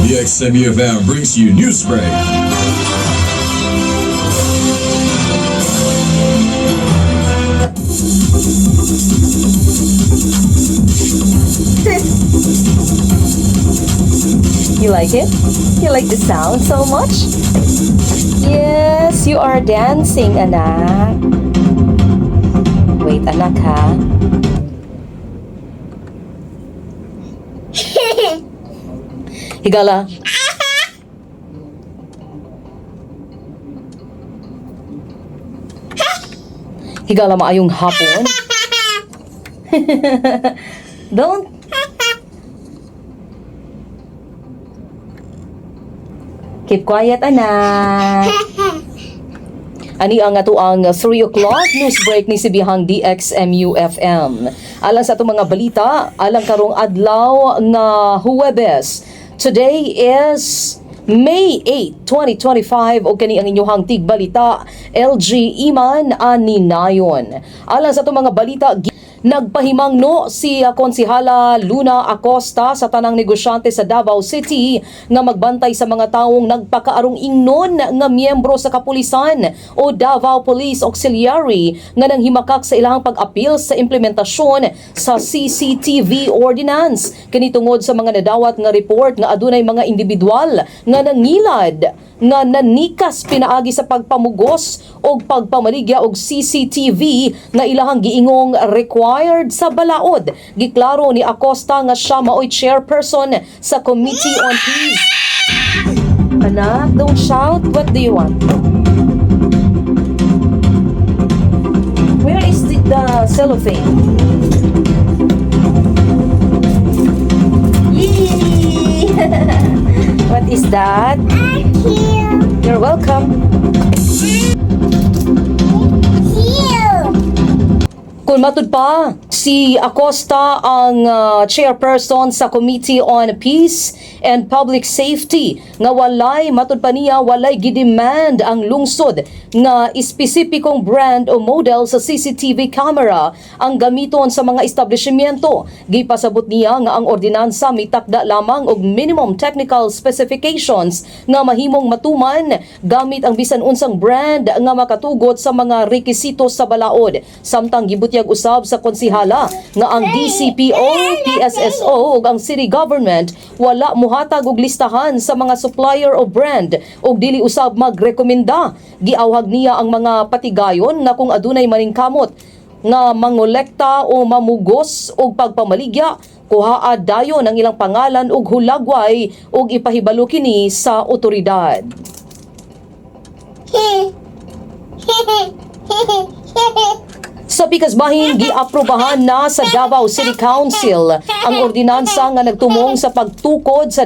The XMUFM brings you News Break. You like it? You like the sound so much? Yes, you are dancing, anak. Wait, anak, ha? Higala. Higala maayong hapon. Don't. Keep quiet, anak. Ani ang ato ang 3 o'clock news break ni Sibihang DXMUFM. Alang sa atong mga balita, alang karong adlaw nga Huwebes. Today is May 8, 2025 o kani ang inyong tigbalita LG Iman Aninayon. Alang sa itong mga balita, nagpahimangno si Konsihala Luna Acosta sa tanang negosyante sa Davao City nga magbantay sa mga taong nagpakaarong ingnon nga miyembro sa kapulisan o Davao Police Auxiliary nga nanghimakak sa ilahang pag-apil sa implementasyon sa CCTV Ordinance. Kini tungod sa mga nadawat nga report nga adunay mga individual nga nangilad nga nanikas pinaagi sa pagpamugos o pagpamaligya og CCTV nga ilahang giingong required sa balaod. Giklaro ni Acosta nga siya maoy chairperson sa Committee on Peace. Anak, don't shout. What do you want? Where is the cellophane? Yee! What is that? You're welcome. Kung matud pa, si Acosta ang chairperson sa Committee on Peace and Public Safety nga matud pa niya walay gidemand ang lungsod nga espesipikong brand o model sa CCTV camera ang gamiton sa mga establishmento. Gipasabot niya nga ang ordinansa mitakda lamang og minimum technical specifications nga mahimong matuman gamit ang bisan unsang brand nga makatugot sa mga rekisito sa balaod. Samtang gibutyag usab sa konsihala nga ang DCPO, PSSO ug ang city government wala muhatag og listahan sa mga supplier o brand ug dili usab magrekomenda. Giawhag niya ang mga patigayon na kung adunay maningkamot nga mangolekta o mamugos og pagpamaligya, kuhaa dayon ang ilang pangalan ug hulagway ug ipahibalo kini sa otoridad. Sa pikasbahin, giaprobahan na sa Davao City Council ang ordinansa nga nagtumong sa pagtukod sa